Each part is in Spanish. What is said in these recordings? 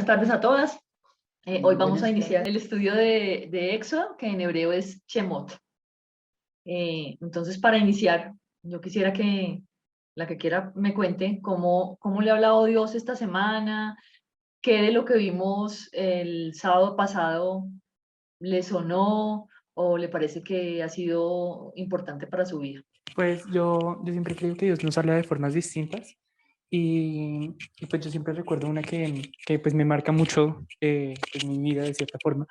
tardes a todas. Hoy vamos a iniciar tardes. el estudio de Éxodo, que en hebreo es Shemot. Entonces, para iniciar, yo quisiera que la que quiera me cuente cómo le ha hablado Dios esta semana, qué de lo que vimos el sábado pasado le sonó o le parece que ha sido importante para su vida. Pues yo siempre creo que Dios nos habla de formas distintas y pues yo siempre recuerdo una que pues me marca mucho pues mi vida de cierta forma,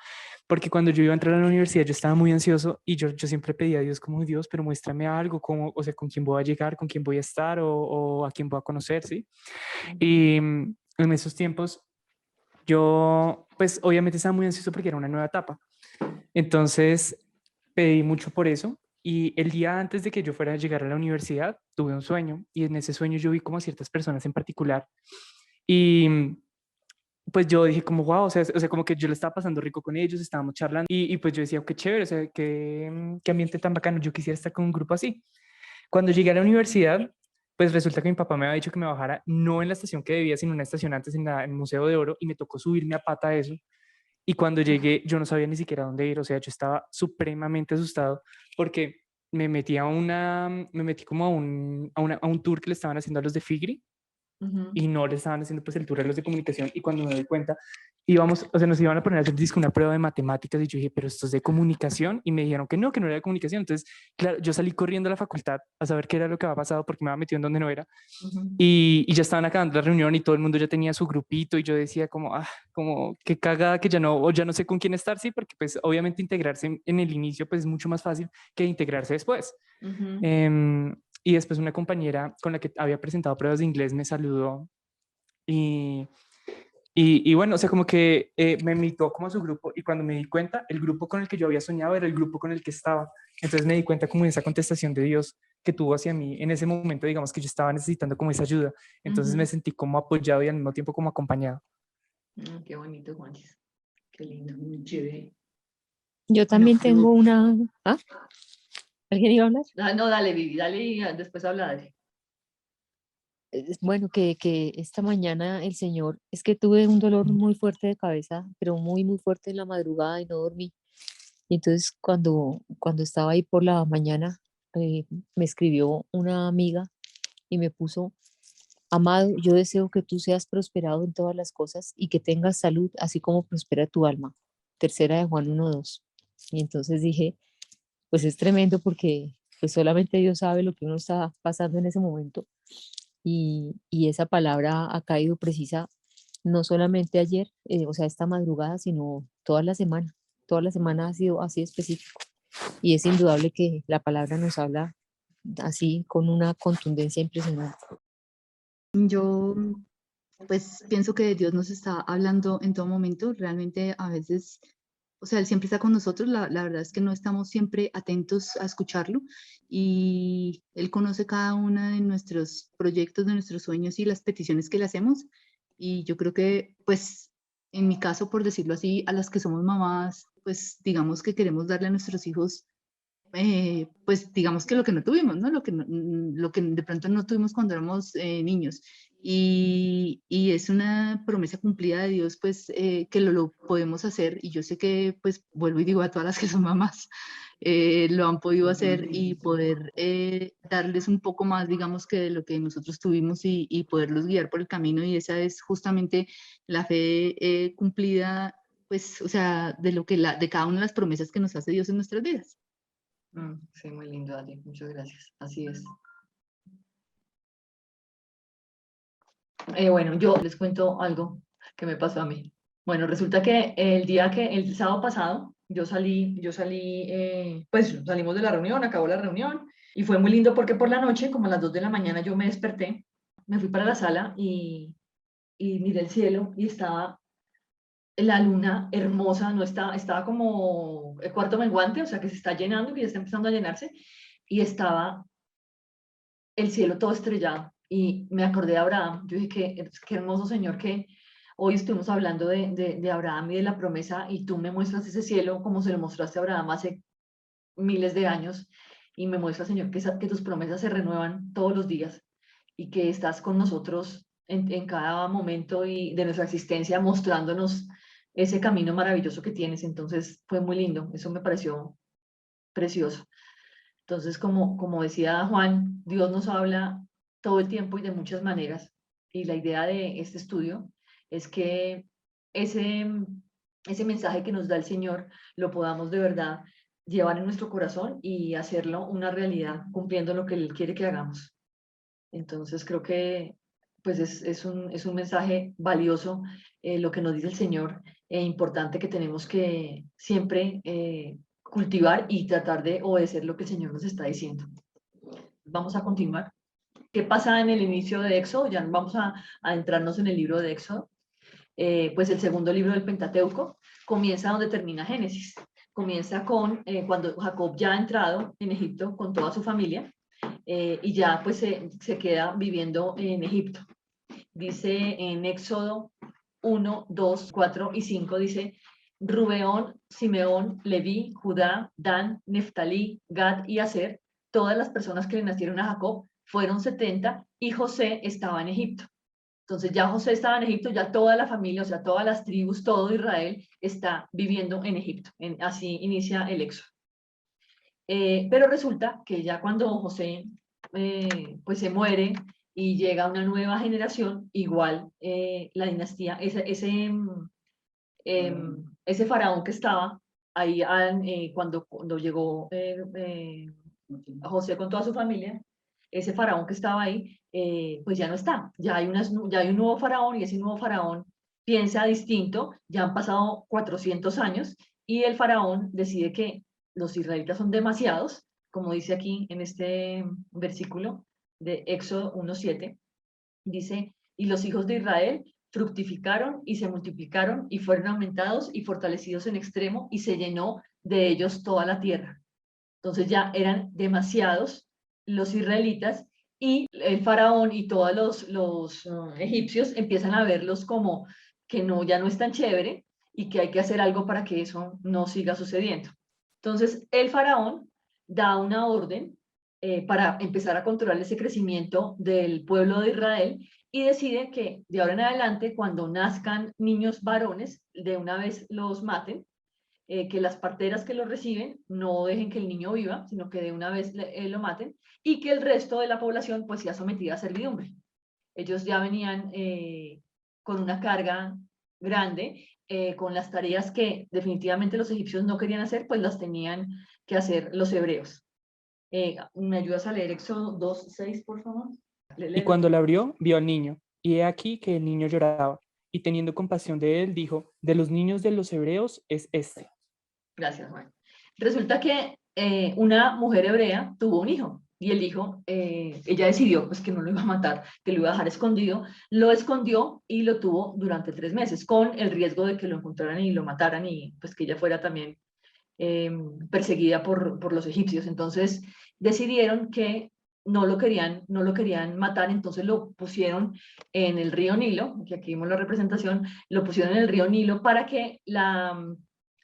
porque cuando yo iba a entrar a la universidad yo estaba muy ansioso y yo siempre pedía a Dios como Dios, pero muéstrame algo, como, o sea, con quién voy a llegar, con quién voy a estar o a quién voy a conocer, ¿sí? Y en esos tiempos yo pues obviamente estaba muy ansioso porque era una nueva etapa. Entonces pedí mucho por eso y el día antes de que yo fuera a llegar a la universidad tuve un sueño y en ese sueño yo vi como a ciertas personas en particular y pues yo dije como wow, o sea como que yo le estaba pasando rico con ellos, estábamos charlando y pues yo decía qué chévere, o sea, qué ambiente tan bacano, yo quisiera estar con un grupo así. Cuando llegué a la universidad, pues resulta que mi papá me había dicho que me bajara no en la estación que debía, sino en una estación antes en el Museo de Oro y me tocó subirme a pata a eso y cuando llegué, yo no sabía ni siquiera dónde ir, o sea, yo estaba supremamente asustado porque me metí como a un tour que le estaban haciendo a los de Figri y no le estaban haciendo pues el tour a los de comunicación y cuando me doy cuenta íbamos, o sea, nos iban a poner a hacer disque una prueba de matemáticas y yo dije, pero esto es de comunicación y me dijeron que no era de comunicación. Entonces, claro, yo salí corriendo a la facultad a saber qué era lo que había pasado porque me había metido en donde no era y ya estaban acabando la reunión y todo el mundo ya tenía su grupito y yo decía como, como qué cagada que ya no, o ya no sé con quién estar, sí, porque pues obviamente integrarse en el inicio pues es mucho más fácil que integrarse después. Y después una compañera con la que había presentado pruebas de inglés me saludó y, y bueno, o sea, como que me invitó como a su grupo y cuando me di cuenta, el grupo con el que yo había soñado era el grupo con el que estaba. Entonces me di cuenta como de esa contestación de Dios que tuvo hacia mí en ese momento, digamos que yo estaba necesitando como esa ayuda. Entonces me sentí como apoyado y al mismo tiempo como acompañado. Qué bonito, Juanis. Qué lindo, muy chévere. Yo también tengo una... ¿Ah? ¿Alguien iba a hablar? No, dale, Vivi, dale y después habla, dale. Bueno, que esta mañana el Señor, es que tuve un dolor muy fuerte de cabeza, pero muy, muy fuerte en la madrugada y no dormí. Y entonces cuando estaba ahí por la mañana, me escribió una amiga y me puso, amado, yo deseo que tú seas prosperado en todas las cosas y que tengas salud, así como prospera tu alma. Tercera de Juan 1:2. Y entonces dije, pues es tremendo porque pues solamente Dios sabe lo que uno está pasando en ese momento y esa palabra ha caído precisa no solamente ayer, o sea, esta madrugada, sino toda la semana. Toda la semana ha sido así específico y es indudable que la palabra nos habla así con una contundencia impresionante. Yo pues pienso que Dios nos está hablando en todo momento, realmente a veces, o sea, Él siempre está con nosotros, la verdad es que no estamos siempre atentos a escucharlo y Él conoce cada uno de nuestros proyectos, de nuestros sueños y las peticiones que le hacemos y yo creo que pues en mi caso, por decirlo así, a las que somos mamás, pues digamos que queremos darle a nuestros hijos pues digamos que lo que no tuvimos, ¿no? Lo que de pronto no tuvimos cuando éramos niños. Y es una promesa cumplida de Dios, pues que lo podemos hacer. Y yo sé que, pues vuelvo y digo a todas las que son mamás, lo han podido hacer y poder darles un poco más, digamos, que de lo que nosotros tuvimos y poderlos guiar por el camino. Y esa es justamente la fe cumplida, pues, o sea, de lo que de cada una de las promesas que nos hace Dios en nuestras vidas. Sí, muy lindo, Dali. Muchas gracias. Así es. Bueno, yo les cuento algo que me pasó a mí. Bueno, resulta que el sábado pasado, pues salimos de la reunión, acabó la reunión, y fue muy lindo porque por la noche, como a las 2 de la mañana, yo me desperté, me fui para la sala y miré el cielo y estaba la luna hermosa, no estaba como el cuarto menguante, o sea que se está llenando, que ya está empezando a llenarse, y estaba el cielo todo estrellado. Y me acordé de Abraham. Yo dije, qué hermoso Señor que hoy estuvimos hablando de Abraham y de la promesa, y tú me muestras ese cielo como se lo mostraste a Abraham hace miles de años, y me muestras, Señor, que tus promesas se renuevan todos los días y que estás con nosotros en cada momento de nuestra existencia, mostrándonos ese camino maravilloso que tienes. Entonces fue muy lindo, eso me pareció precioso. Entonces, como decía Juan, Dios nos habla todo el tiempo y de muchas maneras. Y la idea de este estudio es que ese mensaje que nos da el Señor lo podamos de verdad llevar en nuestro corazón y hacerlo una realidad, cumpliendo lo que Él quiere que hagamos. Entonces, creo que pues es un mensaje valioso, lo que nos dice el Señor, e importante, que tenemos que siempre cultivar y tratar de obedecer lo que el Señor nos está diciendo. Vamos a continuar. ¿Qué pasa en el inicio de Éxodo? Ya vamos a adentrarnos en el libro de Éxodo. Pues el segundo libro del Pentateuco comienza donde termina Génesis. Comienza con cuando Jacob ya ha entrado en Egipto con toda su familia y ya pues se queda viviendo en Egipto. Dice en Éxodo 1, 2, 4 y 5, dice: Rubeón, Simeón, Leví, Judá, Dan, Neftalí, Gad y Aser, todas las personas que le nacieron a Jacob fueron 70 y José estaba en Egipto. Entonces ya José estaba en Egipto, ya toda la familia, o sea, todas las tribus, todo Israel está viviendo en Egipto. Así inicia el Éxodo. Pero resulta que ya cuando José pues se muere y llega una nueva generación, igual la dinastía, ese faraón que estaba ahí cuando llegó José con toda su familia, ese faraón que estaba ahí, pues ya no está, ya hay un nuevo faraón y ese nuevo faraón piensa distinto, ya han pasado 400 años y el faraón decide que los israelitas son demasiados, como dice aquí en este versículo de Éxodo 1:7, dice: y los hijos de Israel fructificaron y se multiplicaron y fueron aumentados y fortalecidos en extremo y se llenó de ellos toda la tierra. Entonces ya eran demasiados los israelitas y el faraón y todos los egipcios empiezan a verlos como que no, ya no es tan chévere y que hay que hacer algo para que eso no siga sucediendo. Entonces el faraón da una orden para empezar a controlar ese crecimiento del pueblo de Israel y decide que de ahora en adelante, cuando nazcan niños varones, de una vez los maten, que las parteras que lo reciben no dejen que el niño viva, sino que de una vez lo maten, y que el resto de la población pues sea sometida a servidumbre. Ellos ya venían con una carga grande, con las tareas que definitivamente los egipcios no querían hacer, pues las tenían que hacer los hebreos. ¿Me ayudas a leer Éxodo 2:6, por favor? Y cuando la abrió, vio al niño, y he aquí que el niño lloraba, y teniendo compasión de él, dijo: de los niños de los hebreos es este. Gracias, Juan. Resulta que una mujer hebrea tuvo un hijo, y el hijo, ella decidió pues que no lo iba a matar, que lo iba a dejar escondido, lo escondió y lo tuvo durante 3 meses, con el riesgo de que lo encontraran y lo mataran, y pues que ella fuera también perseguida por los egipcios. Entonces decidieron que no lo querían matar, entonces lo pusieron en el río Nilo, que aquí vemos la representación, lo pusieron en el río Nilo para que la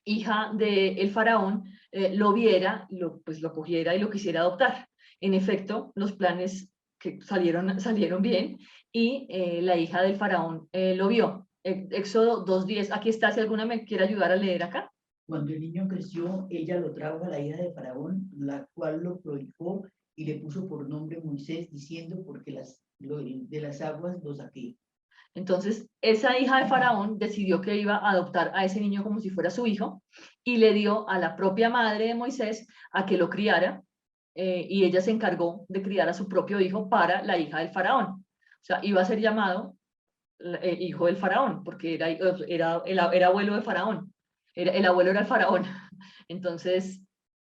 hija del faraón lo viera, pues lo cogiera y lo quisiera adoptar. En efecto, los planes que salieron bien y la hija del faraón lo vio. Éxodo 2:10, aquí está, si alguna me quiere ayudar a leer acá. Cuando el niño creció, ella lo trajo a la hija de Faraón, la cual lo prohijó y le puso por nombre Moisés, diciendo: porque de las aguas lo saqué. Entonces, esa hija de Faraón decidió que iba a adoptar a ese niño como si fuera su hijo y le dio a la propia madre de Moisés a que lo criara, y ella se encargó de criar a su propio hijo para la hija del Faraón. O sea, iba a ser llamado hijo del Faraón, porque era abuelo de Faraón. El abuelo era el Faraón. Entonces,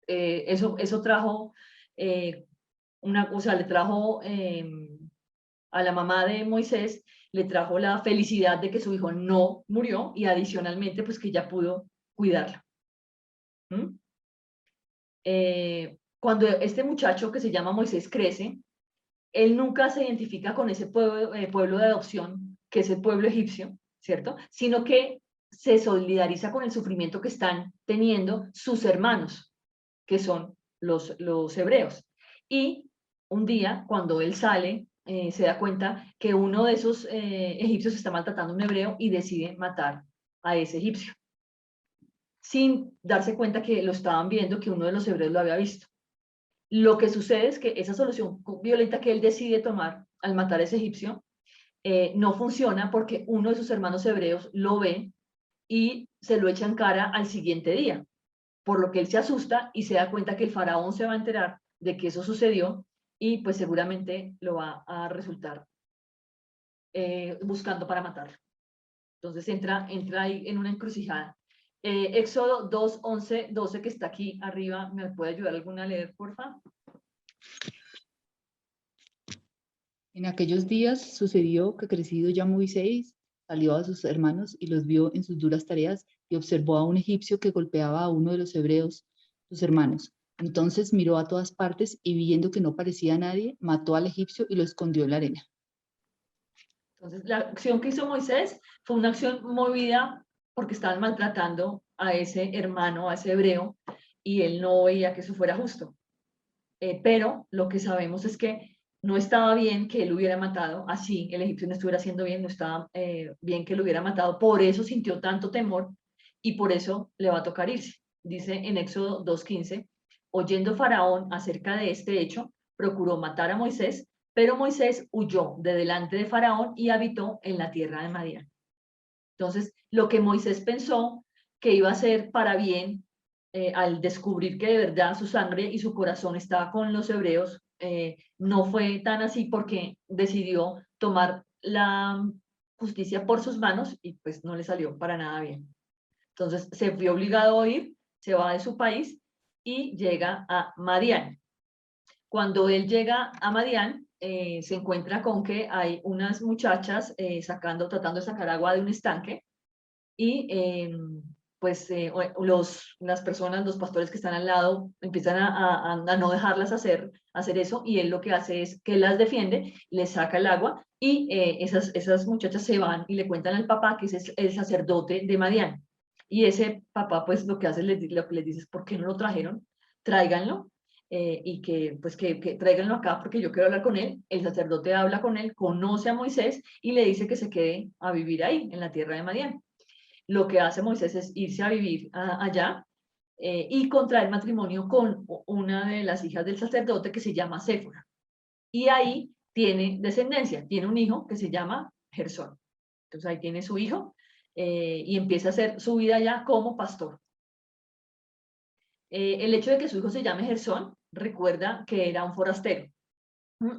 eso trajo, o sea, le trajo a la mamá de Moisés, le trajo la felicidad de que su hijo no murió y adicionalmente pues que ella pudo cuidarlo. Cuando este muchacho que se llama Moisés crece, él nunca se identifica con ese pueblo de adopción, que es el pueblo egipcio, ¿cierto? Sino que se solidariza con el sufrimiento que están teniendo sus hermanos, que son los hebreos. Y un día, cuando él sale se da cuenta que uno de esos egipcios está maltratando a un hebreo y decide matar a ese egipcio, sin darse cuenta que lo estaban viendo, que uno de los hebreos lo había visto. Lo que sucede es que esa solución violenta que él decide tomar al matar a ese egipcio no funciona porque uno de sus hermanos hebreos lo ve y se lo echa en cara al siguiente día, por lo que él se asusta y se da cuenta que el faraón se va a enterar de que eso sucedió y pues seguramente lo va a resultar buscando para matar. Entonces entra ahí en una encrucijada. Éxodo 2, 11, 12, que está aquí arriba, ¿me puede ayudar alguna a leer, por favor? En aquellos días sucedió que crecido ya Moisés salió a sus hermanos y los vio en sus duras tareas y observó a un egipcio que golpeaba a uno de los hebreos, sus hermanos. Entonces miró a todas partes y viendo que no parecía nadie, mató al egipcio y lo escondió en la arena. Entonces la acción que hizo Moisés fue una acción movida porque estaban maltratando a ese hermano, a ese hebreo, y él no veía que eso fuera justo. Pero lo que sabemos es que no estaba bien que él hubiera matado, así el egipcio no estuviera haciendo bien, no estaba bien que lo hubiera matado, por eso sintió tanto temor y por eso le va a tocar irse. Dice en Éxodo 2:15, oyendo Faraón acerca de este hecho, procuró matar a Moisés, pero Moisés huyó de delante de Faraón y habitó en la tierra de Madián. Entonces, lo que Moisés pensó que iba a ser para bien, al descubrir que de verdad su sangre y su corazón estaba con los hebreos, no fue tan así porque decidió tomar la justicia por sus manos y pues no le salió para nada bien. Entonces se vio obligado a ir, se va de su país y llega a Madián. Cuando él llega a Madián, se encuentra con que hay unas muchachas tratando de sacar agua de un estanque y pues las personas, los pastores que están al lado empiezan a no dejarlas hacer eso y él lo que hace es que las defiende, les saca el agua y esas muchachas se van y le cuentan al papá que es el sacerdote de Madián. Y ese papá pues lo que hace, lo que les dice es ¿por qué no lo trajeron? Tráiganlo. Y pues que tráiganlo acá porque yo quiero hablar con él. El sacerdote habla con él, conoce a Moisés y le dice que se quede a vivir ahí, en la tierra de Madián. Lo que hace Moisés es irse a vivir allá y contraer matrimonio con una de las hijas del sacerdote que se llama Séfora. Y ahí tiene descendencia, tiene un hijo que se llama Gersón. Entonces ahí tiene su hijo y empieza a hacer su vida allá como pastor. El hecho de que su hijo se llame Gersón recuerda que era un forastero.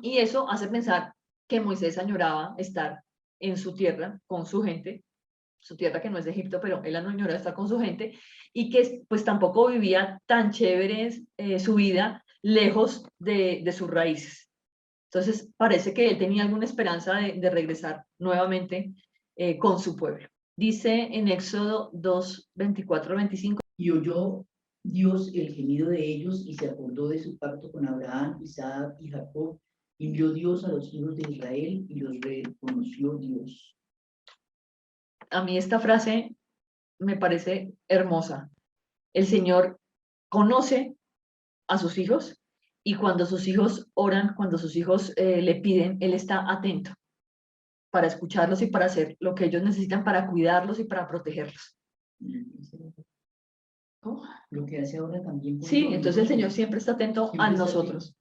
Y eso hace pensar que Moisés añoraba estar en su tierra con su gente, su tierra que no es de Egipto, pero él añoraba estar con su gente, y que pues tampoco vivía tan chévere su vida lejos de sus raíces. Entonces parece que él tenía alguna esperanza de regresar nuevamente con su pueblo. Dice en Éxodo 2, 24, 25. Y oyó Dios el gemido de ellos y se acordó de su pacto con Abraham, Isaac y Jacob. Y envió Dios a los hijos de Israel y los reconoció Dios. A mí esta frase me parece hermosa. El Señor conoce a sus hijos y cuando sus hijos oran, cuando sus hijos le piden, Él está atento para escucharlos y para hacer lo que ellos necesitan para cuidarlos y para protegerlos. ¿Cómo? Lo que hace ahora también. Sí, entonces el Señor siempre está atento a nosotros.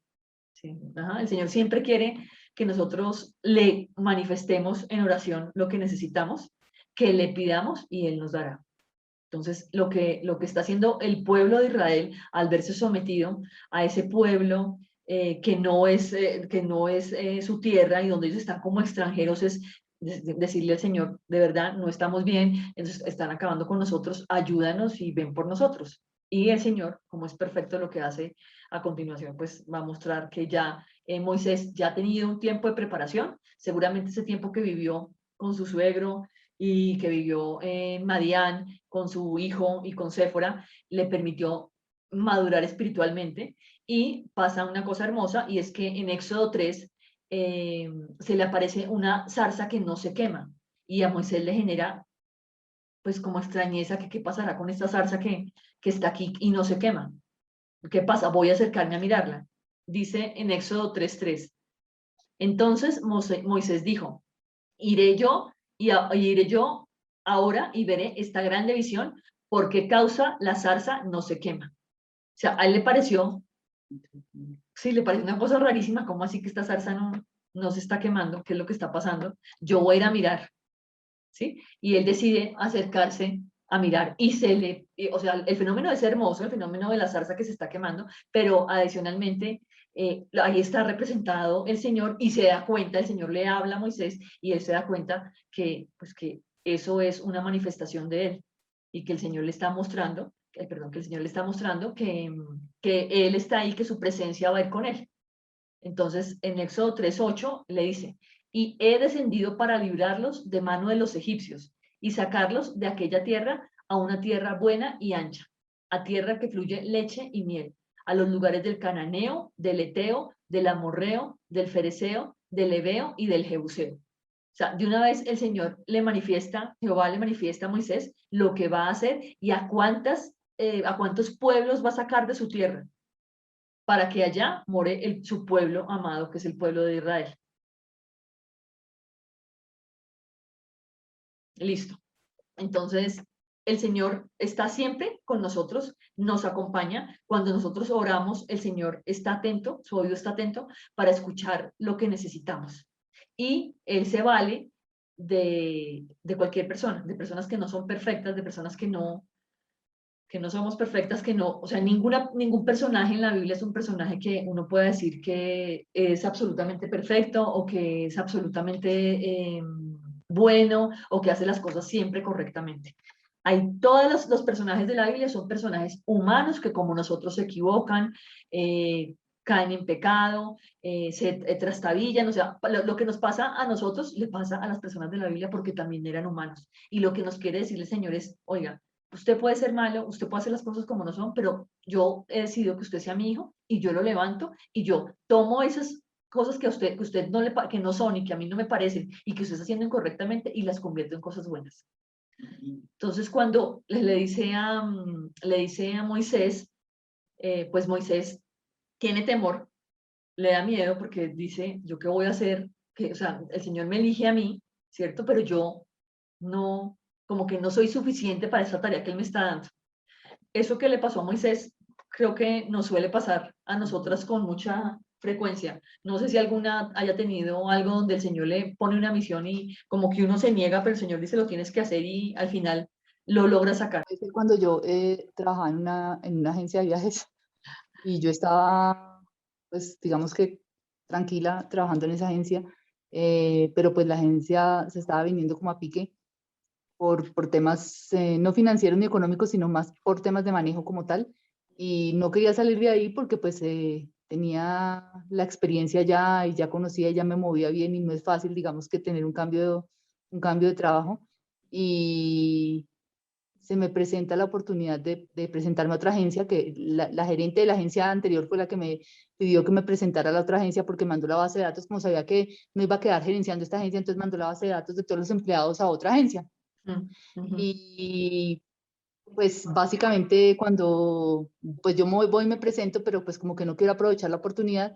Sí. Ajá, el Señor siempre quiere que nosotros le manifestemos en oración lo que necesitamos, que le pidamos y Él nos dará. Entonces, lo que está haciendo el pueblo de Israel al verse sometido a ese pueblo que no es su tierra y donde ellos están como extranjeros es decirle al Señor, de verdad, no estamos bien, entonces están acabando con nosotros, ayúdanos y ven por nosotros. Y el Señor, como es perfecto, lo que hace a continuación, pues va a mostrar que ya Moisés ya ha tenido un tiempo de preparación, seguramente ese tiempo que vivió con su suegro y que vivió en Madián con su hijo y con Séfora, le permitió madurar espiritualmente y pasa una cosa hermosa y es que en Éxodo 3 se le aparece una zarza que no se quema y a Moisés le genera pues como extrañeza que qué pasará con esta zarza que está aquí y no se quema. ¿Qué pasa? Voy a acercarme a mirarla. Dice en Éxodo 3:3, Entonces Moisés dijo, iré yo ahora y veré esta grande visión, porque causa la zarza no se quema. O sea, a él le pareció, sí, le pareció una cosa rarísima, ¿cómo así que esta zarza no se está quemando? ¿Qué es lo que está pasando? Yo voy a ir a mirar, ¿sí? Y él decide acercarse a mirar o sea, el fenómeno es hermoso, el fenómeno de la zarza que se está quemando, pero adicionalmente ahí está representado el Señor y se da cuenta, el Señor le habla a Moisés y él se da cuenta pues, que eso es una manifestación de él y que el Señor le está mostrando, perdón, que el Señor le está mostrando que él está ahí, que su presencia va a ir con él. Entonces, en Éxodo 3:8 le dice, y he descendido para librarlos de mano de los egipcios y sacarlos de aquella tierra a una tierra buena y ancha, a tierra que fluye leche y miel, a los lugares del cananeo, del eteo, del amorreo, del fereceo, del heveo y del jebuseo. O sea, de una vez el Señor le manifiesta, Jehová le manifiesta a Moisés lo que va a hacer y a cuántos pueblos va a sacar de su tierra para que allá more su pueblo amado, que es el pueblo de Israel. Listo. Entonces, el Señor está siempre con nosotros, nos acompaña. Cuando nosotros oramos, el Señor está atento, su oído está atento para escuchar lo que necesitamos. Y Él se vale de cualquier persona, de personas que no son perfectas, de personas que no somos perfectas, o sea, ningún personaje en la Biblia es un personaje que uno pueda decir que es absolutamente perfecto o que es absolutamente bueno o que hace las cosas siempre correctamente. Todos los personajes de la Biblia son personajes humanos que como nosotros se equivocan, caen en pecado, se trastabillan, o sea, lo que nos pasa a nosotros le pasa a las personas de la Biblia porque también eran humanos. Y lo que nos quiere decir el Señor es, oiga, usted puede ser malo, usted puede hacer las cosas como no son, pero yo he decidido que usted sea mi hijo y yo lo levanto y yo tomo esas cosas que usted que no son y que a mí no me parecen y que usted está haciendo incorrectamente y las convierto en cosas buenas. Entonces, cuando le dice a Moisés, pues Moisés tiene temor, le da miedo porque dice, ¿yo qué voy a hacer? O sea, el Señor me elige a mí, ¿cierto? Pero yo no, como que no soy suficiente para esta tarea que Él me está dando. Eso que le pasó a Moisés, creo que nos suele pasar a nosotras con mucha frecuencia. No sé si alguna haya tenido algo donde el Señor le pone una misión y como que uno se niega, pero el Señor dice lo tienes que hacer y al final lo logra sacar. Cuando yo trabajaba en una agencia de viajes y yo estaba, pues digamos que tranquila trabajando en esa agencia, pero pues la agencia se estaba viniendo como a pique por temas no financieros ni económicos, sino más por temas de manejo como tal. Y no quería salir de ahí porque pues tenía la experiencia ya y ya conocía y ya me movía bien y no es fácil, digamos, que tener un cambio de trabajo. Y se me presenta la oportunidad de presentarme a otra agencia, que la gerente de la agencia anterior fue la que me pidió que me presentara a la otra agencia porque mandó la base de datos, como sabía que no iba a quedar gerenciando esta agencia, entonces mandó la base de datos de todos los empleados a otra agencia. Y pues básicamente cuando pues yo voy y me presento, pero pues como que no quiero aprovechar la oportunidad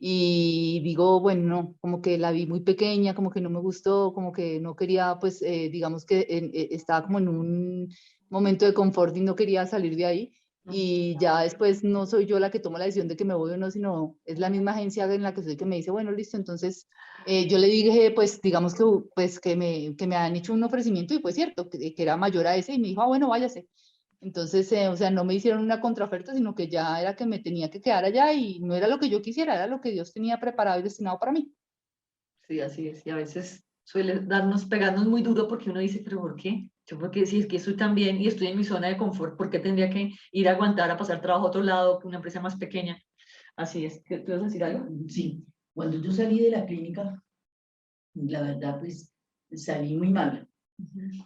y digo, bueno, no, como que la vi muy pequeña, como que no me gustó, como que no quería, pues digamos que estaba como en un momento de confort y no quería salir de ahí. Y ya después no soy yo la que toma la decisión de que me voy o no, sino es la misma agencia en la que soy que me dice, bueno, listo, entonces yo le dije, pues digamos que, pues, que me han hecho un ofrecimiento y pues cierto, que era mayor a ese y me dijo, ah, bueno, váyase. Entonces, o sea, no me hicieron una contraoferta, sino que ya era que me tenía que quedar allá y no era lo que yo quisiera, era lo que Dios tenía preparado y destinado para mí. Sí, así es. Y a veces suele pegarnos muy duro porque uno dice, pero ¿por qué? Yo porque si es que estoy tan bien y estoy en mi zona de confort, ¿por qué tendría que ir a aguantar a pasar trabajo a otro lado que una empresa más pequeña? Así es. ¿Tú vas a decir algo? Sí, cuando yo salí de la clínica, la verdad, pues salí muy mal,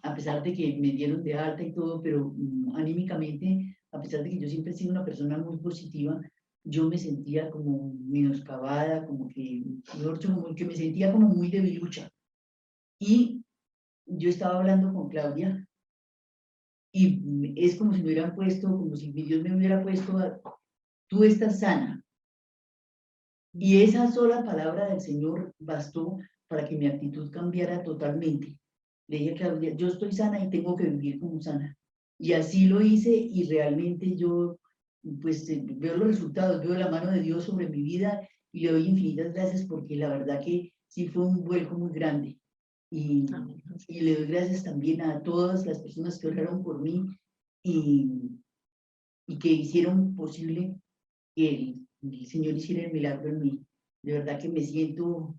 a pesar de que me dieron de alta y todo, pero anímicamente, a pesar de que yo siempre he sido una persona muy positiva, yo me sentía como menoscabada, como que, mejor dicho, como que me sentía como muy debilucha. Y yo estaba hablando con Claudia y es como si me hubieran puesto, como si Dios me hubiera puesto, tú estás sana, Y esa sola palabra del Señor bastó para que mi actitud cambiara totalmente. Le dije, Claudia, yo estoy sana y tengo que vivir como sana. Y así lo hice y realmente yo pues veo los resultados, veo la mano de Dios sobre mi vida y le doy infinitas gracias porque la verdad que sí fue un vuelco muy grande. Y, y le doy gracias también a todas las personas que oraron por mí y que hicieron posible que el Señor hiciera el milagro en mí. De verdad que me siento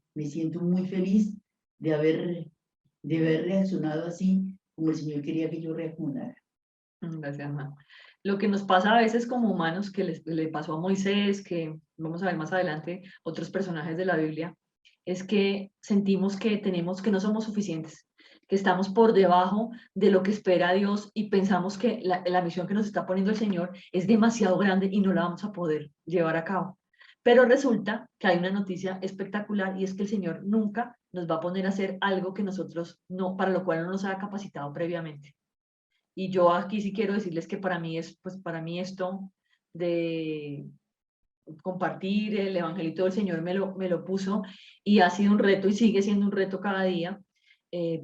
muy feliz de haber reaccionado así como el Señor quería que yo reaccionara. Gracias, Ana. Lo que nos pasa a veces como humanos, que le pasó a Moisés, que vamos a ver más adelante otros personajes de la Biblia, es que sentimos que que no somos suficientes, que estamos por debajo de lo que espera Dios y pensamos que la misión que nos está poniendo el Señor es demasiado grande y no la vamos a poder llevar a cabo. Pero resulta que hay una noticia espectacular y es que el Señor nunca nos va a poner a hacer algo que nosotros no, para lo cual no nos haya capacitado previamente. Y yo aquí sí quiero decirles que para mí pues para mí esto de compartir el evangelito del Señor me lo puso y ha sido un reto y sigue siendo un reto cada día,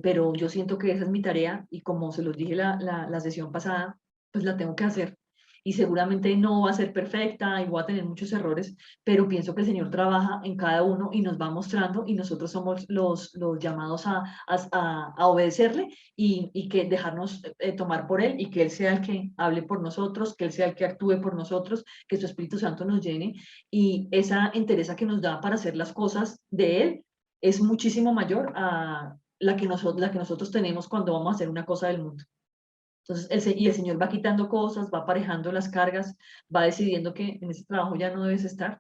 pero yo siento que esa es mi tarea y como se los dije la sesión pasada, pues la tengo que hacer. Y seguramente no va a ser perfecta y voy a tener muchos errores, pero pienso que el Señor trabaja en cada uno y nos va mostrando y nosotros somos los llamados a obedecerle y que dejarnos tomar por Él y que Él sea el que hable por nosotros, que Él sea el que actúe por nosotros, que su Espíritu Santo nos llene y esa entereza que nos da para hacer las cosas de Él es muchísimo mayor a la que nosotros tenemos cuando vamos a hacer una cosa del mundo. Entonces, el Señor va quitando cosas, va aparejando las cargas, va decidiendo que en ese trabajo ya no debes estar,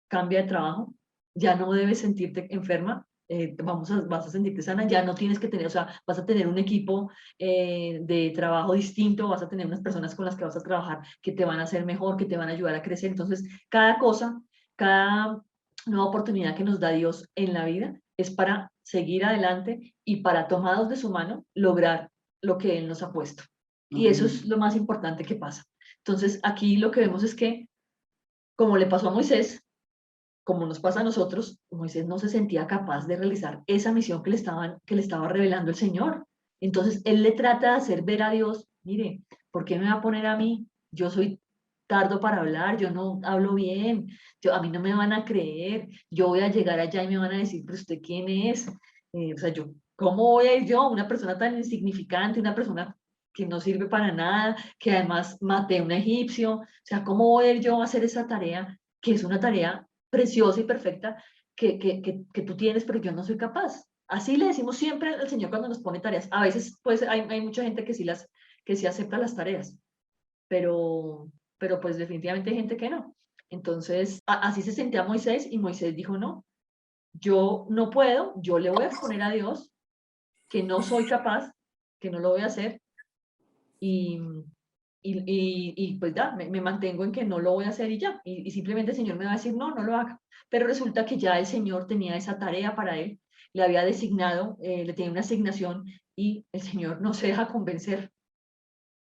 cambia de trabajo, ya no debes sentirte enferma, vas a sentirte sana, ya no tienes que tener, o sea, vas a tener un equipo de trabajo distinto, vas a tener unas personas con las que vas a trabajar que te van a hacer mejor, que te van a ayudar a crecer. Entonces, cada cosa, cada nueva oportunidad que nos da Dios en la vida es para seguir adelante y para, tomados de su mano, lograr lo que Él nos ha puesto. Y eso es lo más importante que pasa. Entonces, aquí lo que vemos es que, como le pasó a Moisés, como nos pasa a nosotros, Moisés no se sentía capaz de realizar esa misión que le estaba revelando el Señor. Entonces, él le trata de hacer ver a Dios, mire, ¿por qué me va a poner a mí? Yo soy tardo para hablar, yo no hablo bien, a mí no me van a creer, yo voy a llegar allá y me van a decir, pero ¿usted quién es? O sea, ¿cómo voy a ir yo, una persona tan insignificante, una persona que no sirve para nada, que además maté a un egipcio? O sea, ¿cómo voy a ir yo a hacer esa tarea, que es una tarea preciosa y perfecta que tú tienes, pero yo no soy capaz? Así le decimos siempre al Señor cuando nos pone tareas. A veces pues hay mucha gente que sí acepta las tareas, pero pues definitivamente hay gente que no. Entonces, así se sentía Moisés y Moisés dijo, no, yo no puedo, yo le voy a exponer a Dios que no soy capaz, que no lo voy a hacer y, pues ya, me mantengo en que no lo voy a hacer y ya. Y simplemente el Señor me va a decir, no, no lo haga. Pero resulta que ya el Señor tenía esa tarea para él, le había designado, le tenía una asignación y el Señor no se deja convencer.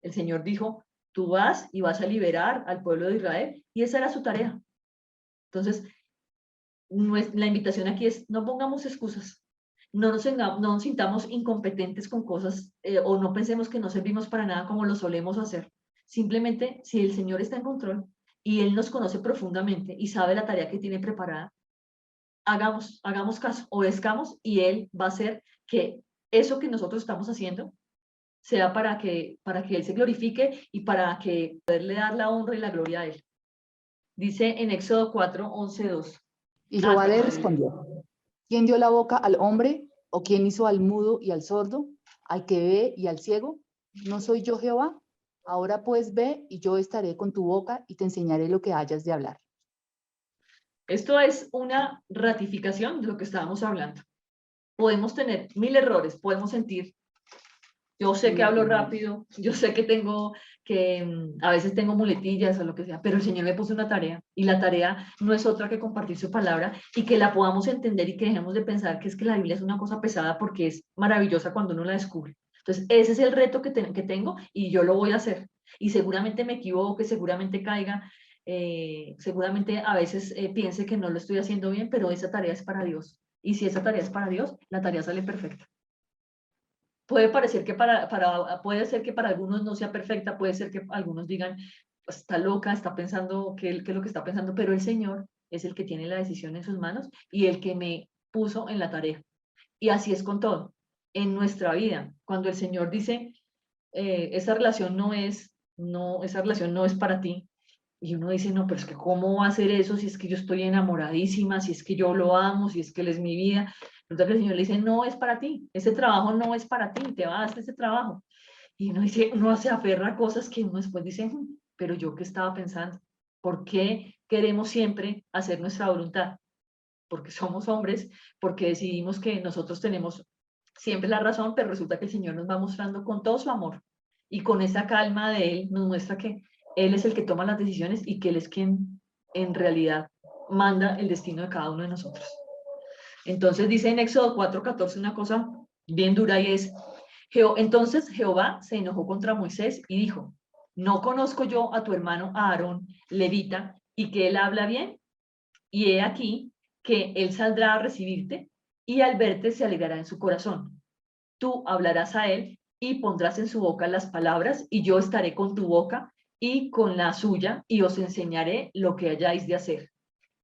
El Señor dijo, tú vas y vas a liberar al pueblo de Israel y esa era su tarea. Entonces, la invitación aquí es, no pongamos excusas. No nos sintamos incompetentes con cosas o no pensemos que no servimos para nada como lo solemos hacer. Simplemente, si el Señor está en control y Él nos conoce profundamente y sabe la tarea que tiene preparada, hagamos caso, obedezcamos y Él va a hacer que eso que nosotros estamos haciendo sea para que Él se glorifique y para que poderle dar la honra y la gloria a Él. Dice en Éxodo 4, 11, 2. Y Jehová le respondió, ¿quién dio la boca al hombre? ¿O quién hizo al mudo y al sordo, al que ve y al ciego? ¿No soy yo Jehová? Ahora pues ve y yo estaré con tu boca y te enseñaré lo que hayas de hablar. Esto es una ratificación de lo que estábamos hablando. Podemos tener 1000 errores, podemos sentir, yo sé que hablo rápido, yo sé que a veces tengo muletillas o lo que sea, pero el Señor me puso una tarea y la tarea no es otra que compartir su palabra y que la podamos entender y que dejemos de pensar que es que la Biblia es una cosa pesada porque es maravillosa cuando uno la descubre. Entonces, ese es el reto que tengo y yo lo voy a hacer. Y seguramente me equivoque, seguramente caiga, seguramente a veces piense que no lo estoy haciendo bien, pero esa tarea es para Dios. Y si esa tarea es para Dios, la tarea sale perfecta. Puede parecer que puede ser que para algunos no sea perfecta, puede ser que algunos digan, pues, está loca, está pensando, ¿qué es lo que está pensando? Pero el Señor es el que tiene la decisión en sus manos y el que me puso en la tarea. Y así es con todo. En nuestra vida, cuando el Señor dice, esa relación esa relación no es para ti, y uno dice, no, pero es que ¿cómo va a ser eso si es que yo estoy enamoradísima, si es que yo lo amo, si es que él es mi vida? Resulta que el Señor le dice, no es para ti, ese trabajo no es para ti, te vas de ese trabajo. Y uno dice, uno se aferra a cosas que uno después dice, pero yo qué estaba pensando, ¿por qué queremos siempre hacer nuestra voluntad? Porque somos hombres, porque decidimos que nosotros tenemos siempre la razón, pero resulta que el Señor nos va mostrando con todo su amor y con esa calma de Él, nos muestra que Él es el que toma las decisiones y que Él es quien en realidad manda el destino de cada uno de nosotros. Entonces dice en Éxodo 4:14 una cosa bien dura y es, entonces Jehová se enojó contra Moisés y dijo, ¿no conozco yo a tu hermano Aarón, levita, y que él habla bien? Y he aquí que él saldrá a recibirte y al verte se alegrará en su corazón. Tú hablarás a él y pondrás en su boca las palabras y yo estaré con tu boca y con la suya y os enseñaré lo que hayáis de hacer.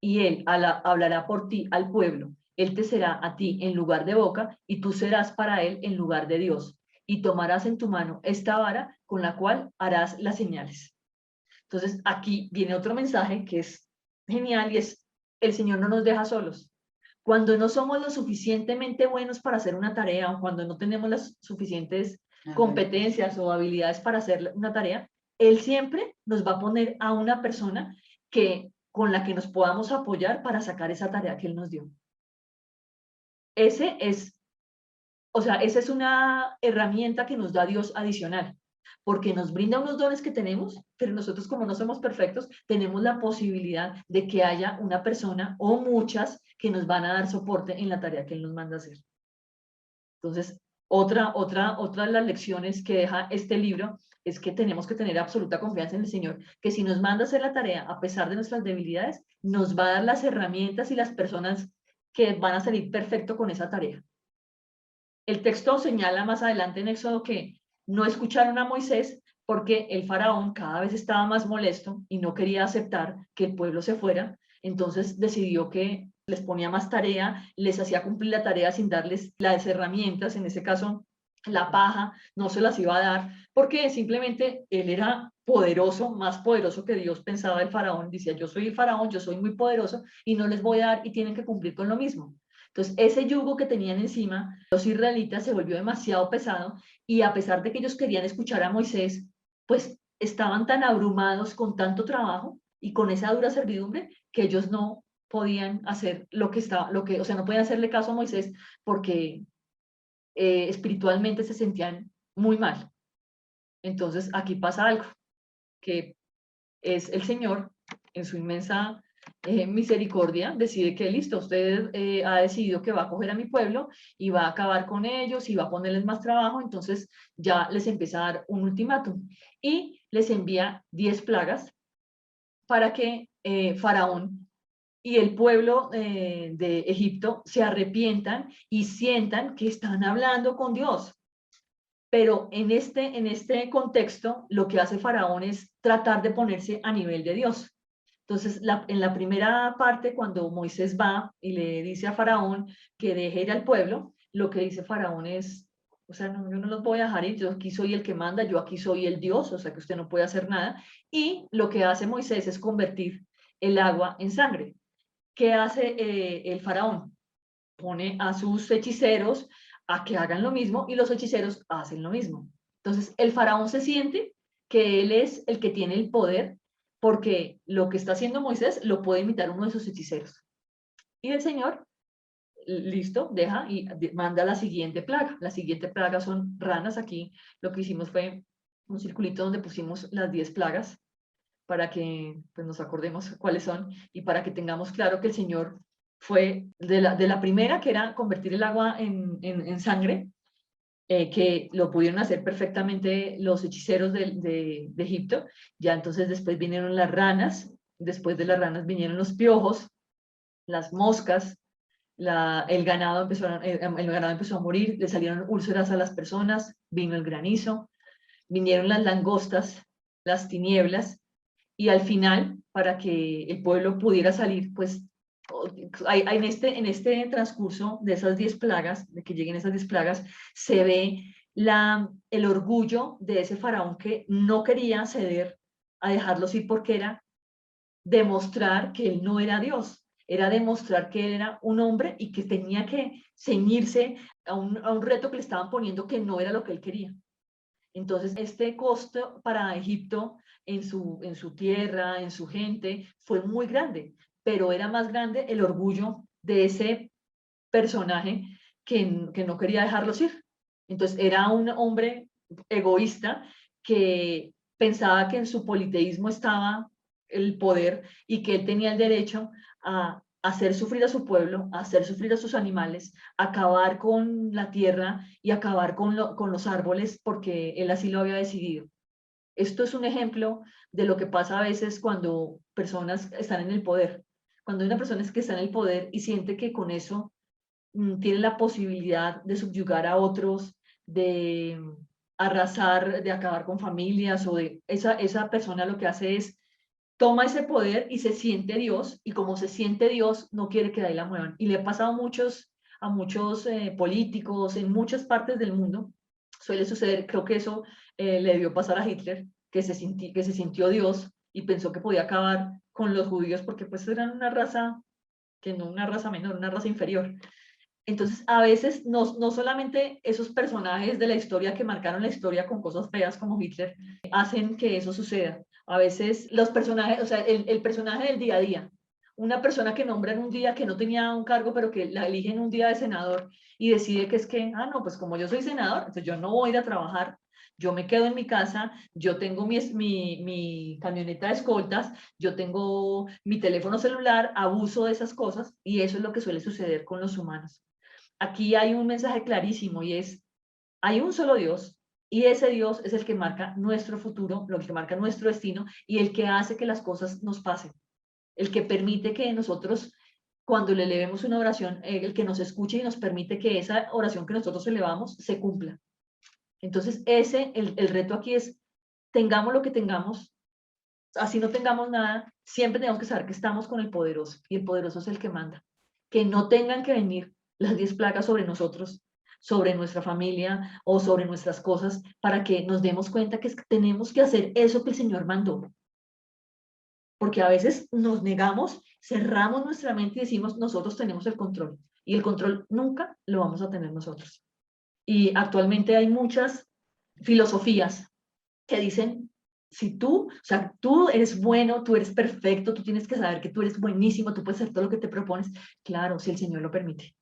Y él hablará por ti al pueblo. Él te será a ti en lugar de boca y tú serás para él en lugar de Dios. Y tomarás en tu mano esta vara con la cual harás las señales. Entonces aquí viene otro mensaje que es genial y es, el Señor no nos deja solos. Cuando no somos lo suficientemente buenos para hacer una tarea o cuando no tenemos las suficientes competencias o habilidades para hacer una tarea, Él siempre nos va a poner a una persona con la que nos podamos apoyar para sacar esa tarea que Él nos dio. Esa es una herramienta que nos da Dios adicional, porque nos brinda unos dones que tenemos, pero nosotros como no somos perfectos, tenemos la posibilidad de que haya una persona o muchas que nos van a dar soporte en la tarea que Él nos manda hacer. Entonces, otra de las lecciones que deja este libro es que tenemos que tener absoluta confianza en el Señor, que si nos manda hacer la tarea, a pesar de nuestras debilidades, nos va a dar las herramientas y las personas que van a salir perfecto con esa tarea. El texto señala más adelante en Éxodo que no escucharon a Moisés porque el faraón cada vez estaba más molesto y no quería aceptar que el pueblo se fuera. Entonces decidió que les ponía más tarea, les hacía cumplir la tarea sin darles las herramientas, en ese caso la paja, no se las iba a dar, porque simplemente él era poderoso, más poderoso que Dios, pensaba el faraón, decía, yo soy el faraón, yo soy muy poderoso y no les voy a dar y tienen que cumplir con lo mismo. Entonces, ese yugo que tenían encima, los israelitas, se volvió demasiado pesado y a pesar de que ellos querían escuchar a Moisés, pues estaban tan abrumados con tanto trabajo y con esa dura servidumbre que ellos no podían hacer o sea, no podían hacerle caso a Moisés porque espiritualmente se sentían muy mal. Entonces, aquí pasa algo, que es el Señor en su inmensa misericordia, decide que listo, usted ha decidido que va a coger a mi pueblo y va a acabar con ellos y va a ponerles más trabajo, entonces ya les empieza a dar un ultimátum y les envía 10 plagas para que Faraón y el pueblo de Egipto se arrepientan y sientan que están hablando con Dios. Pero en este contexto, lo que hace Faraón es tratar de ponerse a nivel de Dios. Entonces, en la primera parte, cuando Moisés va y le dice a Faraón que deje ir al pueblo, lo que dice Faraón es, o sea, no, yo no los voy a dejar ir, yo aquí soy el que manda, yo aquí soy el Dios, o sea que usted no puede hacer nada. Y lo que hace Moisés es convertir el agua en sangre. ¿Qué hace el Faraón? Pone a sus hechiceros a que hagan lo mismo y los hechiceros hacen lo mismo. Entonces, el faraón se siente que él es el que tiene el poder porque lo que está haciendo Moisés lo puede imitar uno de sus hechiceros. Y el Señor, listo, deja y manda la siguiente plaga. La siguiente plaga son ranas. Aquí lo que hicimos fue un circulito donde pusimos las 10 plagas para que pues, nos acordemos cuáles son y para que tengamos claro que el Señor fue de la primera, que era convertir el agua en sangre, que lo pudieron hacer perfectamente los hechiceros de Egipto. Ya entonces después vinieron las ranas, después de las ranas vinieron los piojos, las moscas, el ganado empezó a morir, le salieron úlceras a las personas, vino el granizo, vinieron las langostas, las tinieblas, y al final, para que el pueblo pudiera salir, pues en este transcurso de esas 10 plagas, de que lleguen esas 10 plagas, se ve el orgullo de ese faraón que no quería ceder a dejarlos ir, porque era demostrar que él no era Dios, era demostrar que él era un hombre y que tenía que ceñirse a un reto que le estaban poniendo, que no era lo que él quería. Entonces, este costo para Egipto en su tierra, en su gente, fue muy grande, pero era más grande el orgullo de ese personaje que no quería dejarlos ir. Entonces, era un hombre egoísta que pensaba que en su politeísmo estaba el poder y que él tenía el derecho a hacer sufrir a su pueblo, a hacer sufrir a sus animales, acabar con la tierra y acabar con los árboles, porque él así lo había decidido. Esto es un ejemplo de lo que pasa a veces cuando personas están en el poder. Cuando hay una persona que está en el poder y siente que con eso tiene la posibilidad de subyugar a otros, de arrasar, de acabar con familias, o de esa persona lo que hace es toma ese poder y se siente Dios, y como se siente Dios, no quiere que de ahí la muevan. Y le ha pasado a muchos políticos en muchas partes del mundo. Suele suceder, creo que eso le debió pasar a Hitler, que se sintió Dios y pensó que podía acabar con los judíos, porque pues eran una raza, que no una raza menor, una raza inferior. Entonces, a veces no solamente esos personajes de la historia que marcaron la historia con cosas feas como Hitler hacen que eso suceda. A veces los personajes, o sea, el personaje del día a día, una persona que nombran un día que no tenía un cargo, pero que la eligen un día de senador y decide que es que, no, pues como yo soy senador, entonces yo no voy a ir a trabajar, yo me quedo en mi casa, yo tengo mi camioneta de escoltas, yo tengo mi teléfono celular, abuso de esas cosas, y eso es lo que suele suceder con los humanos. Aquí hay un mensaje clarísimo, y es, hay un solo Dios, y ese Dios es el que marca nuestro futuro, lo que marca nuestro destino, y el que hace que las cosas nos pasen, el que permite que nosotros, cuando le elevemos una oración, el que nos escuche y nos permite que esa oración que nosotros elevamos se cumpla. Entonces, el reto aquí es, tengamos lo que tengamos, así no tengamos nada, siempre tenemos que saber que estamos con el poderoso, y el poderoso es el que manda. Que no tengan que venir las 10 plagas sobre nosotros, sobre nuestra familia o sobre nuestras cosas, para que nos demos cuenta que tenemos que hacer eso que el Señor mandó. Porque a veces nos negamos, cerramos nuestra mente y decimos, nosotros tenemos el control. Y el control nunca lo vamos a tener nosotros. Y actualmente hay muchas filosofías que dicen, si tú, o sea, tú eres bueno, tú eres perfecto, tú tienes que saber que tú eres buenísimo, tú puedes hacer todo lo que te propones. Claro, si el Señor lo permite.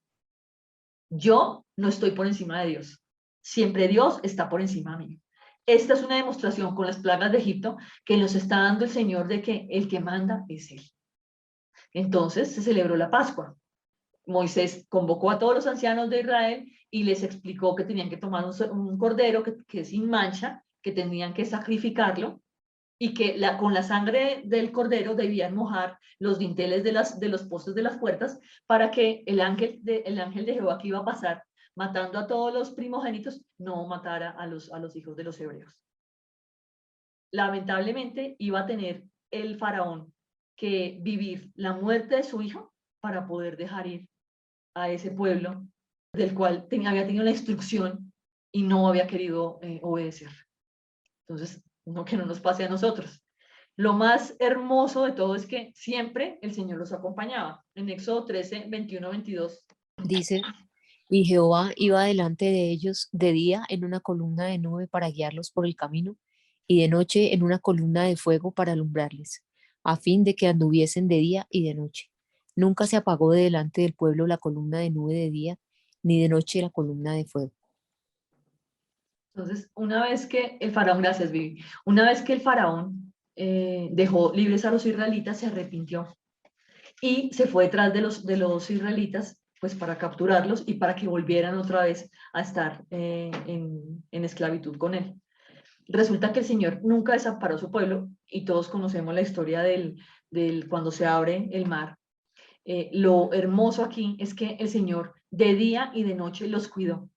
Yo no estoy por encima de Dios. Siempre Dios está por encima mío. Esta es una demostración con las plagas de Egipto que nos está dando el Señor de que el que manda es Él. Entonces se celebró la Pascua. Moisés convocó a todos los ancianos de Israel y les explicó que tenían que tomar un cordero que es sin mancha, que tenían que sacrificarlo, y que con la sangre del cordero debían mojar los dinteles de los postes de las puertas, para que el ángel de Jehová, que iba a pasar matando a todos los primogénitos, no matara a los hijos de los hebreos. Lamentablemente iba a tener el faraón que vivir la muerte de su hijo para poder dejar ir a ese pueblo del cual había tenido la instrucción y no había querido obedecer. Entonces, no, que no nos pase a nosotros. Lo más hermoso de todo es que siempre el Señor los acompañaba. En Éxodo 13, 21, 22. Dice, y Jehová iba delante de ellos de día en una columna de nube para guiarlos por el camino, y de noche en una columna de fuego para alumbrarles, a fin de que anduviesen de día y de noche. Nunca se apagó de delante del pueblo la columna de nube de día, ni de noche la columna de fuego. Entonces, una vez que el faraón, gracias Vivi, una vez que el faraón dejó libres a los israelitas, se arrepintió y se fue detrás de los israelitas, pues para capturarlos y para que volvieran otra vez a estar en esclavitud con él. Resulta que el Señor nunca desamparó a su pueblo, y todos conocemos la historia del cuando se abre el mar, lo hermoso aquí es que el Señor de día y de noche los cuidó,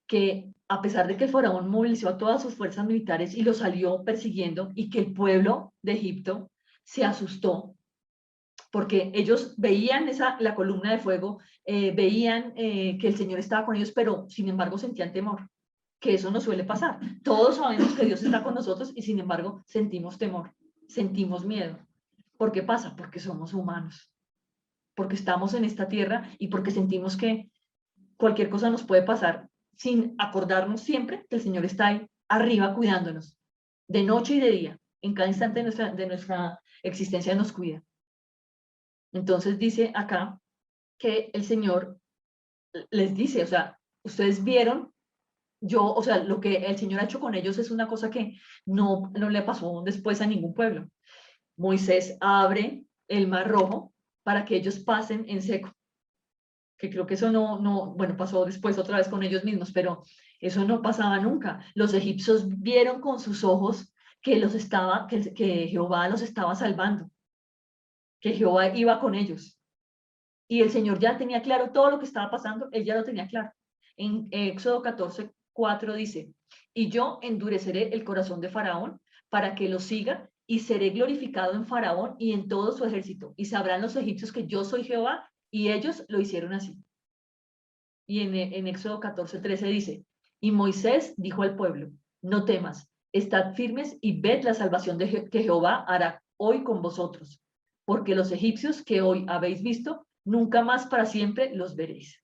que a pesar de que el faraón movilizó a todas sus fuerzas militares y los salió persiguiendo, y que el pueblo de Egipto se asustó, porque ellos veían la columna de fuego, veían que el Señor estaba con ellos, pero sin embargo sentían temor, que eso no suele pasar. Todos sabemos que Dios está con nosotros y sin embargo sentimos temor, sentimos miedo. ¿Por qué pasa? Porque somos humanos, porque estamos en esta tierra y porque sentimos que cualquier cosa nos puede pasar sin acordarnos siempre que el Señor está ahí arriba cuidándonos, de noche y de día, en cada instante de nuestra existencia nos cuida. Entonces dice acá que el Señor les dice, o sea, ustedes vieron, o sea, lo que el Señor ha hecho con ellos es una cosa que no le pasó después a ningún pueblo. Moisés abre el Mar Rojo para que ellos pasen en seco, que creo que eso bueno, pasó después otra vez con ellos mismos, pero eso no pasaba nunca. Los egipcios vieron con sus ojos que que Jehová los estaba salvando, que Jehová iba con ellos. Y el Señor ya tenía claro todo lo que estaba pasando, él ya lo tenía claro. En Éxodo 14:4 dice, y yo endureceré el corazón de Faraón para que lo siga, y seré glorificado en Faraón y en todo su ejército, y sabrán los egipcios que yo soy Jehová, y ellos lo hicieron así. Y en Éxodo 14:13 dice, y Moisés dijo al pueblo, no temas, estad firmes y ved la salvación que Jehová hará hoy con vosotros, porque los egipcios que hoy habéis visto, nunca más para siempre los veréis.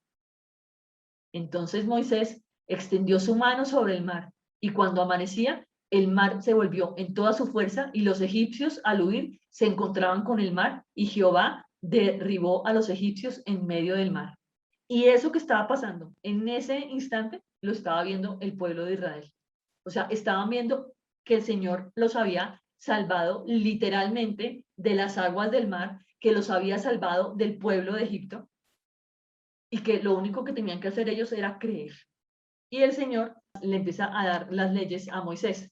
Entonces Moisés extendió su mano sobre el mar, y cuando amanecía, el mar se volvió en toda su fuerza, y los egipcios al huir se encontraban con el mar, y Jehová derribó a los egipcios en medio del mar. Y eso que estaba pasando en ese instante lo estaba viendo el pueblo de Israel. O sea, estaban viendo que el Señor los había salvado literalmente de las aguas del mar, que los había salvado del pueblo de Egipto, y que lo único que tenían que hacer ellos era creer. Y el Señor le empieza a dar las leyes a Moisés.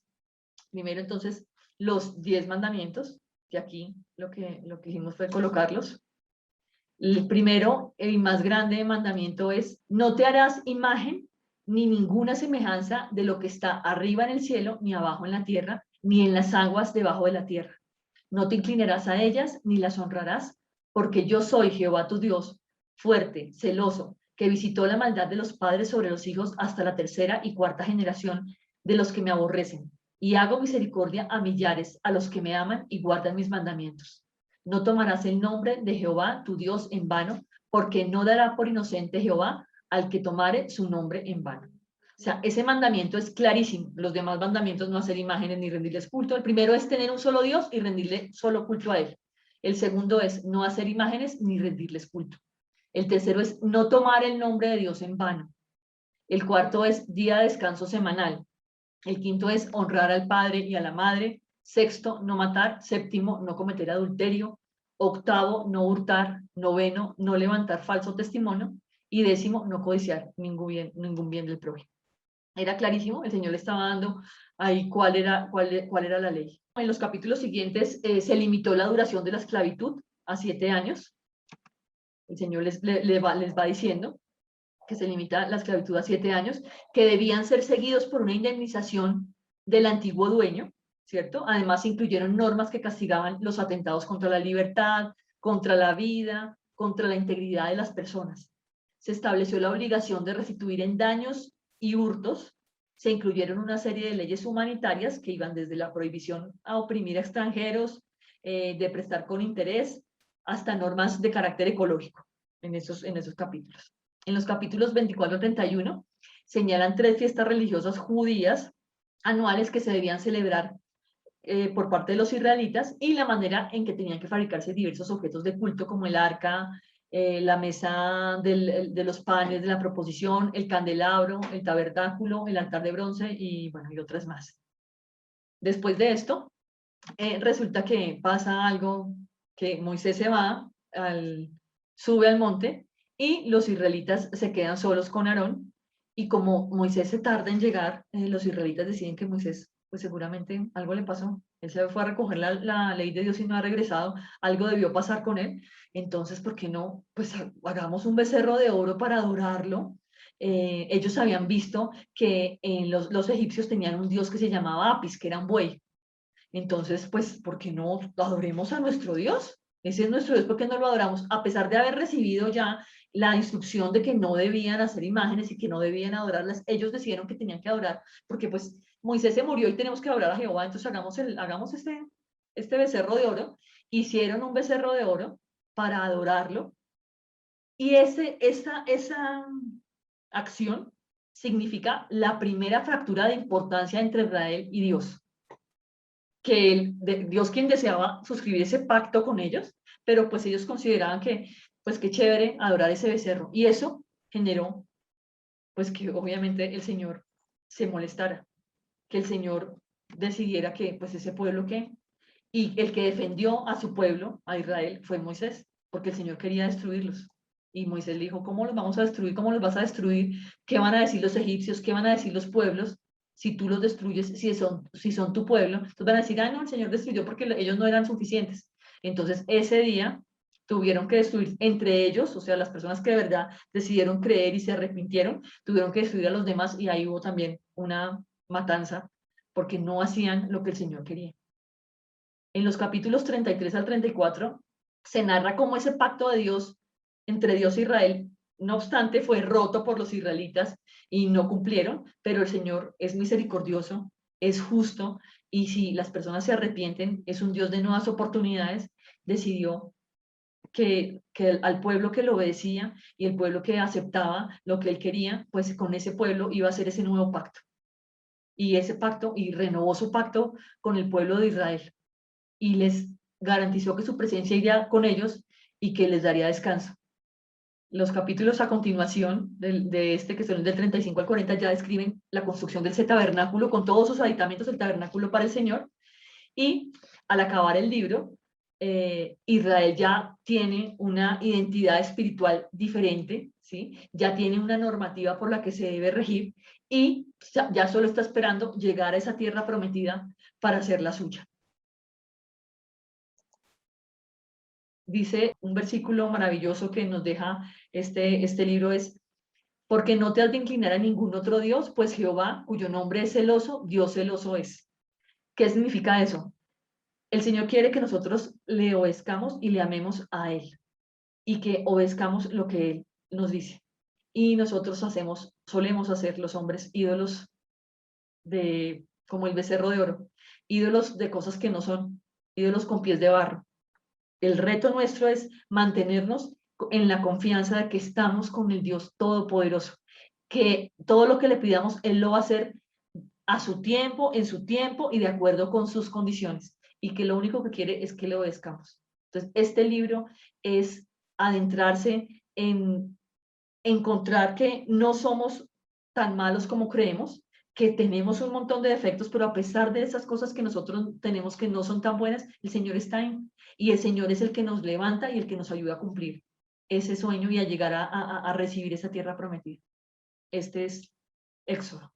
Primero entonces los 10 mandamientos, que aquí lo que hicimos fue colocarlos. El primero, el más grande mandamiento es, no te harás imagen ni ninguna semejanza de lo que está arriba en el cielo, ni abajo en la tierra, ni en las aguas debajo de la tierra. No te inclinarás a ellas, ni las honrarás, porque yo soy Jehová tu Dios, fuerte, celoso, que visitó la maldad de los padres sobre los hijos hasta la tercera y cuarta generación de los que me aborrecen, y hago misericordia a millares, a los que me aman y guardan mis mandamientos. No tomarás el nombre de Jehová tu Dios en vano, porque no dará por inocente Jehová al que tomare su nombre en vano. O sea, ese mandamiento es clarísimo. Los demás mandamientos, no hacer imágenes ni rendirles culto. El primero es tener un solo Dios y rendirle solo culto a él. El segundo es no hacer imágenes ni rendirles culto. El tercero es no tomar el nombre de Dios en vano. El cuarto es día de descanso semanal. El quinto es honrar al padre y a la madre. Sexto, no matar. Séptimo, no cometer adulterio. Octavo, no hurtar. Noveno, no levantar falso testimonio. Y décimo, no codiciar ningún bien del prójimo. Era clarísimo, el Señor le estaba dando ahí cuál era la ley. En los capítulos siguientes se limitó la duración de la esclavitud a 7 años. El Señor les va diciendo que se limita la esclavitud a 7 años, que debían ser seguidos por una indemnización del antiguo dueño, ¿cierto? Además incluyeron normas que castigaban los atentados contra la libertad, contra la vida, contra la integridad de las personas. Se estableció la obligación de restituir en daños y hurtos. Se incluyeron una serie de leyes humanitarias que iban desde la prohibición a oprimir a extranjeros, de prestar con interés, hasta normas de carácter ecológico en esos capítulos. En los capítulos 24 al 31 señalan 3 fiestas religiosas judías anuales que se debían celebrar por parte de los israelitas, y la manera en que tenían que fabricarse diversos objetos de culto como el arca, la mesa de los panes de la proposición, el candelabro, el tabernáculo, el altar de bronce y otras más. Después de esto, resulta que pasa algo, que Moisés sube al monte y los israelitas se quedan solos con Aarón, y como Moisés se tarda en llegar, los israelitas deciden que Moisés pues seguramente algo le pasó. Él se fue a recoger la ley de Dios y no ha regresado, algo debió pasar con él. Entonces, ¿por qué no? Pues hagamos un becerro de oro para adorarlo. Ellos habían visto que los egipcios tenían un dios que se llamaba Apis, que era un buey. Entonces, pues, ¿por qué no adoremos a nuestro Dios? Ese es nuestro Dios, ¿por qué no lo adoramos? A pesar de haber recibido ya la instrucción de que no debían hacer imágenes y que no debían adorarlas, ellos decidieron que tenían que adorar, porque pues Moisés se murió y tenemos que adorar a Jehová, entonces hagamos este becerro de oro. Hicieron un becerro de oro para adorarlo, y esa acción significa la primera fractura de importancia entre Israel y Dios. Que Dios quien deseaba suscribir ese pacto con ellos, pero pues ellos consideraban que, pues qué chévere adorar ese becerro. Y eso generó, pues que obviamente el Señor se molestara, que el Señor decidiera que, pues ese pueblo que, y el que defendió a su pueblo, a Israel, fue Moisés, porque el Señor quería destruirlos. Y Moisés le dijo, ¿cómo los vamos a destruir? ¿Cómo los vas a destruir? ¿Qué van a decir los egipcios? ¿Qué van a decir los pueblos? Si tú los destruyes, si son tu pueblo, entonces van a decir, no, el Señor destruyó porque ellos no eran suficientes. Entonces ese día tuvieron que destruir entre ellos, o sea, las personas que de verdad decidieron creer y se arrepintieron, tuvieron que destruir a los demás, y ahí hubo también una matanza porque no hacían lo que el Señor quería. En los capítulos 33 al 34 se narra cómo ese pacto de Dios entre Dios e Israel, no obstante, fue roto por los israelitas y no cumplieron, pero el Señor es misericordioso, es justo, y si las personas se arrepienten, es un Dios de nuevas oportunidades. Decidió que al pueblo que lo obedecía y el pueblo que aceptaba lo que él quería, pues con ese pueblo iba a hacer ese nuevo pacto. Y ese pacto, y renovó su pacto con el pueblo de Israel, y les garantizó que su presencia iría con ellos y que les daría descanso. Los capítulos a continuación de este, que son del 35 al 40, ya describen la construcción de ese tabernáculo con todos sus aditamentos, el tabernáculo para el Señor. Y al acabar el libro, Israel ya tiene una identidad espiritual diferente, ¿sí? Ya tiene una normativa por la que se debe regir, y ya solo está esperando llegar a esa tierra prometida para hacerla suya. Dice un versículo maravilloso que nos deja este libro, es: porque no te has de inclinar a ningún otro Dios, pues Jehová, cuyo nombre es celoso, Dios celoso es. ¿Qué significa eso? El Señor quiere que nosotros le obedezcamos y le amemos a Él, y que obedezcamos lo que Él nos dice. Y nosotros solemos hacer los hombres ídolos como el becerro de oro, ídolos de cosas que no son, ídolos con pies de barro. El reto nuestro es mantenernos en la confianza de que estamos con el Dios Todopoderoso, que todo lo que le pidamos, Él lo va a hacer a su tiempo, en su tiempo y de acuerdo con sus condiciones, y que lo único que quiere es que le obedezcamos. Entonces, este libro es adentrarse en encontrar que no somos tan malos como creemos, que tenemos un montón de defectos, pero a pesar de esas cosas que nosotros tenemos que no son tan buenas, el Señor está ahí, y el Señor es el que nos levanta y el que nos ayuda a cumplir ese sueño y a llegar a recibir esa tierra prometida. Este es Éxodo.